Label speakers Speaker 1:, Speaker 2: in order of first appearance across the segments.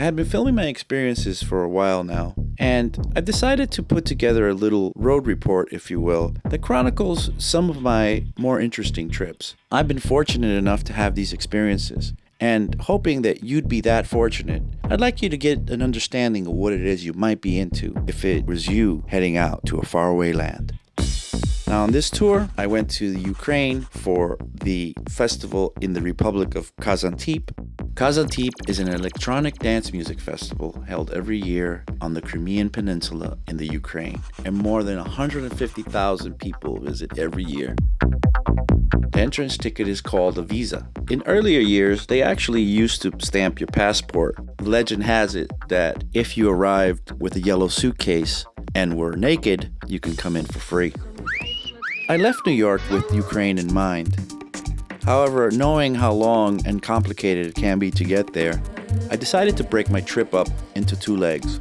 Speaker 1: I had been filming my experiences for a while now, and I've decided to put together a little road report, if you will, that chronicles some of my more interesting trips. I've been fortunate enough to have these experiences, and hoping that you'd be that fortunate, I'd like you to get an understanding of what it is you might be into if it was you heading out to a faraway land. Now on this tour, I went to the Ukraine for the festival in the Republic of KaZantip. KaZantip is an electronic dance music festival held every year on the Crimean peninsula in the Ukraine, and more than 150,000 people visit every year. The entrance ticket is called a visa. In earlier years, they actually used to stamp your passport. Legend has it that if you arrived with a yellow suitcase and were naked, you can come in for free. I left New York with Ukraine in mind. However, knowing how long and complicated it can be to get there, I decided to break my trip up into two legs.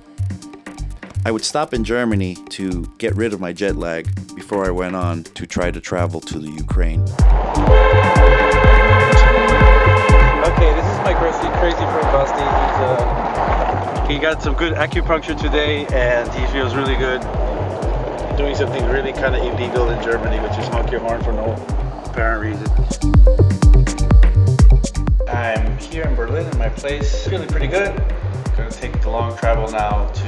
Speaker 1: I would stop in Germany to get rid of my jet lag before I went on to try to travel to the Ukraine.
Speaker 2: Okay, this is my crazy friend Basti. He got some good acupuncture today and he feels really good. Doing something really kind of illegal in Germany, which is honk your horn for no apparent reason. I'm here in Berlin in my place, feeling pretty good. Gonna take the long travel now to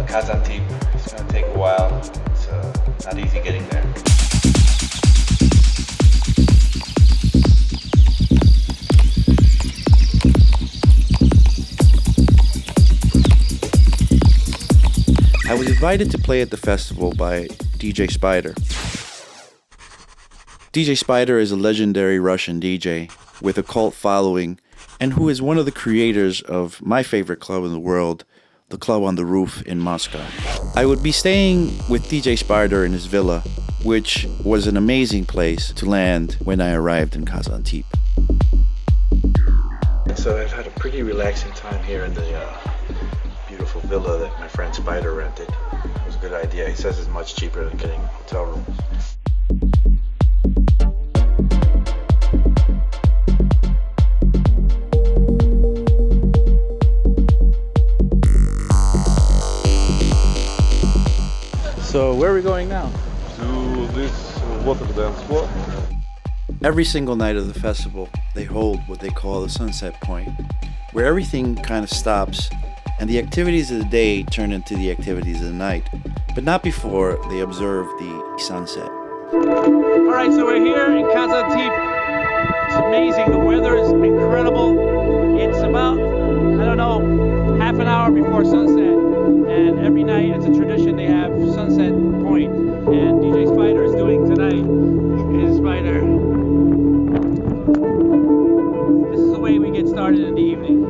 Speaker 2: KaZantip. It's gonna take a while. It's not easy getting there.
Speaker 1: I was invited to play at the festival by DJ Spy.der. DJ Spy.der is a legendary Russian DJ with a cult following and who is one of the creators of my favorite club in the world, the Club on the Roof in Moscow. I would be staying with DJ Spy.der in his villa, which was an amazing place to land when I arrived in KaZantip.
Speaker 2: So I've had a pretty relaxing time here in the beautiful villa that my friend Spy.der rented. It was a good idea. He says it's much cheaper than getting hotel rooms. So where are we going now?
Speaker 3: To this water dance floor.
Speaker 1: Every single night of the festival, they hold what they call the sunset point, where everything kind of stops and the activities of the day turn into the activities of the night, but not before they observe the sunset.
Speaker 2: Alright, so we're here in KaZantip. It's amazing, the weather is incredible. It's about, half an hour before sunset. And every night, it's a tradition, they have sunset point. And DJ Spy.der is doing tonight. Is Spy.der. This is the way we get started in the evening.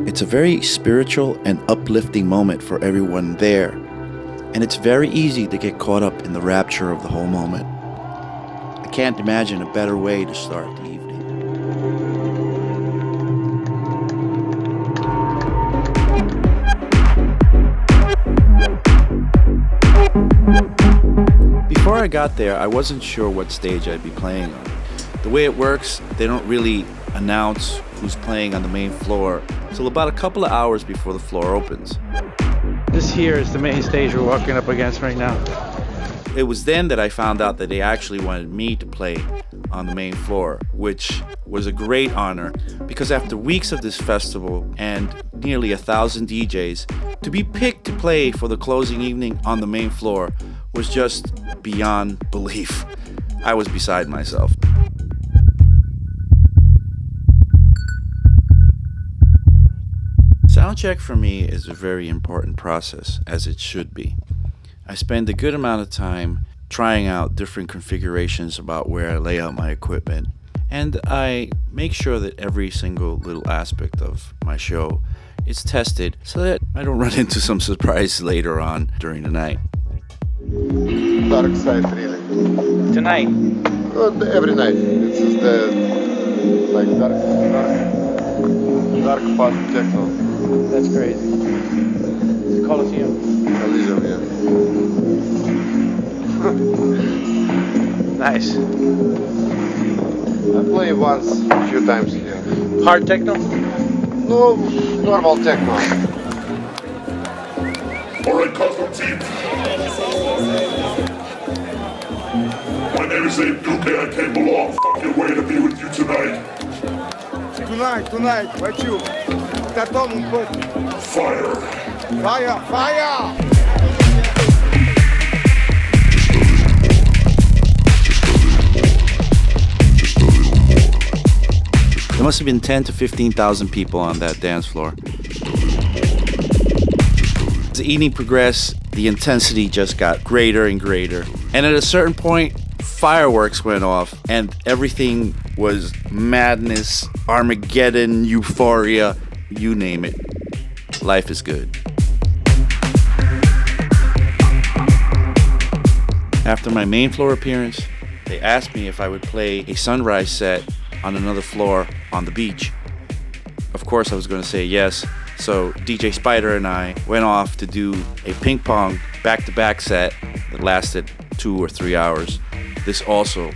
Speaker 1: It's a very spiritual and uplifting moment for everyone there, and it's very easy to get caught up in the rapture of the whole moment. I can't imagine a better way to start the evening. Before I got there, I wasn't sure what stage I'd be playing on. The way it works, they don't really announce who's playing on the main floor till about a couple of hours before the floor opens.
Speaker 2: This here is the main stage we're walking up against right now.
Speaker 1: It was then that I found out that they actually wanted me to play on the main floor, which was a great honor because after weeks of this festival and nearly 1,000 DJs, to be picked to play for the closing evening on the main floor was just beyond belief. I was beside myself. Soundcheck for me is a very important process, as it should be. I spend a good amount of time trying out different configurations about where I lay out my equipment, and I make sure that every single little aspect of my show is tested so that I don't run into some surprise later on during the night.
Speaker 3: Dark side, really.
Speaker 2: Tonight?
Speaker 3: Every night. It's just like dark fast techno.
Speaker 2: That's crazy. It's Coliseum.
Speaker 3: Coliseum, yeah.
Speaker 2: Nice.
Speaker 3: I play once, a few times here.
Speaker 2: Hard techno?
Speaker 3: No, normal techno.
Speaker 4: Alright, KaZantip. My name is Abe Duque. I came a long fucking way to be with you tonight.
Speaker 5: Tonight, what you? Tatom un pouco.
Speaker 4: Fire.
Speaker 5: Fire!
Speaker 1: There must have been 10 to 15,000 people on that dance floor. As the evening progressed, the intensity just got greater and greater. And at a certain point, fireworks went off and everything was madness, Armageddon, euphoria, you name it. Life is good. After my main floor appearance, they asked me if I would play a sunrise set on another floor on the beach. Of course I was going to say yes, so DJ Spy.der and I went off to do a ping pong back-to-back set that lasted 2 or 3 hours. This also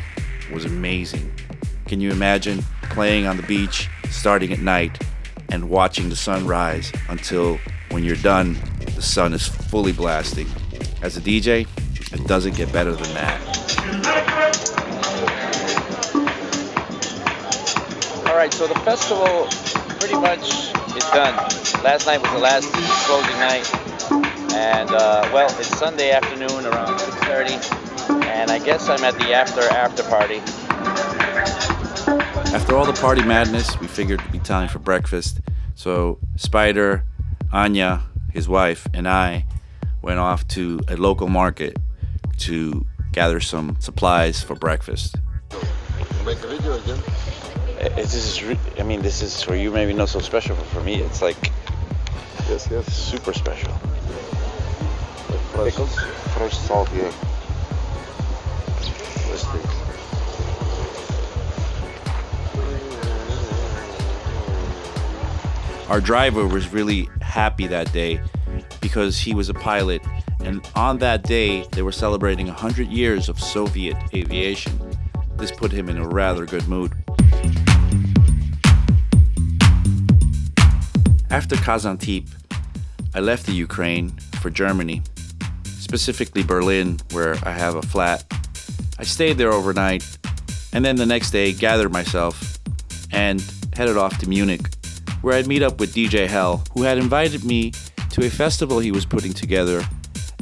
Speaker 1: was amazing. Can you imagine playing on the beach, starting at night, and watching the sun rise until when you're done, the sun is fully blasting? As a DJ, it doesn't get better than that.
Speaker 2: Alright, so the festival pretty much is done. Last night was the last closing night. And, well, it's Sunday afternoon around 6:30. And I guess I'm at the after party.
Speaker 1: After all the party madness, we figured it'd be time for breakfast. So Spy.der, Anya, his wife, and I went off to a local market to gather some supplies for breakfast.
Speaker 3: Make a video again.
Speaker 1: This is for you, maybe not so special, but for me, it's like
Speaker 3: Yes.
Speaker 1: super special.
Speaker 3: Fresh salt, yeah. Let's take.
Speaker 1: Our driver was really happy that day because he was a pilot, and on that day they were celebrating 100 years of Soviet aviation. This put him in a rather good mood. After KaZantip, I left the Ukraine for Germany, specifically Berlin, where I have a flat. I stayed there overnight, and then the next day gathered myself and headed off to Munich, where I'd meet up with DJ Hell, who had invited me to a festival he was putting together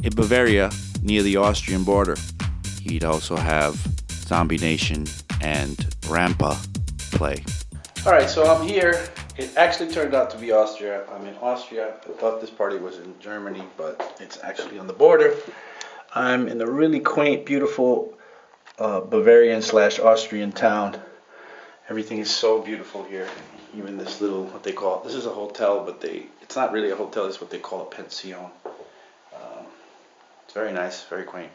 Speaker 1: in Bavaria near the Austrian border. He'd also have Zombie Nation and Rampa play. Alright, so I'm here. It actually turned out to be Austria. I'm in Austria. I thought this party was in Germany, but it's actually on the border. I'm in a really quaint, beautiful Bavarian/Austrian town. Everything is so beautiful here. Even this little, what they call, this is a hotel, but it's not really a hotel, it's what they call a pension. It's very nice, very quaint.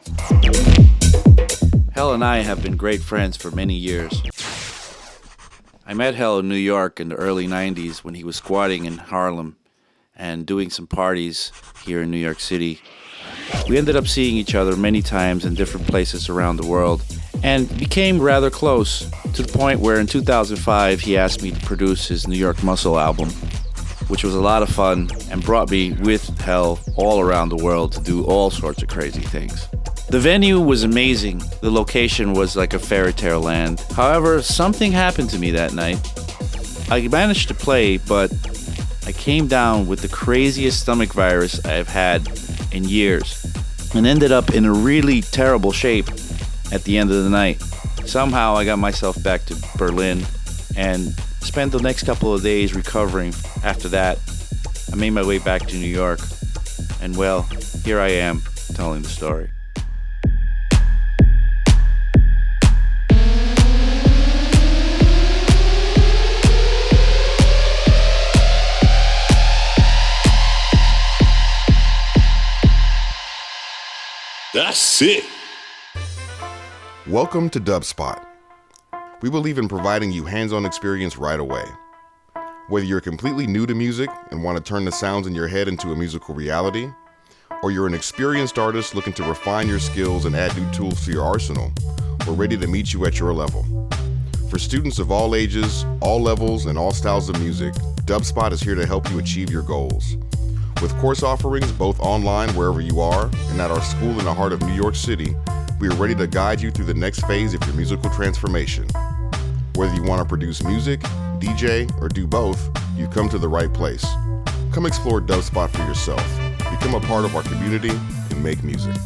Speaker 1: Hell and I have been great friends for many years. I met Hell in New York in the early 90s when he was squatting in Harlem and doing some parties here in New York City. We ended up seeing each other many times in different places around the world and became rather close, to the point where in 2005 he asked me to produce his New York Muscle album, which was a lot of fun and brought me with Hell all around the world to do all sorts of crazy things. The venue was amazing. The location was like a fairy tale land. However, something happened to me that night. I managed to play, but I came down with the craziest stomach virus I've had in years and ended up in a really terrible shape at the end of the night. Somehow I got myself back to Berlin and spent the next couple of days recovering. After that, I made my way back to New York, and well, here I am telling the story.
Speaker 4: That's it.
Speaker 6: Welcome to Dubspot. We believe in providing you hands-on experience right away. Whether you're completely new to music and want to turn the sounds in your head into a musical reality, or you're an experienced artist looking to refine your skills and add new tools to your arsenal, we're ready to meet you at your level. For students of all ages, all levels, and all styles of music, Dubspot is here to help you achieve your goals. With course offerings both online wherever you are and at our school in the heart of New York City, we are ready to guide you through the next phase of your musical transformation. Whether you want to produce music, DJ, or do both, you've come to the right place. Come explore Dubspot for yourself. Become a part of our community and make music.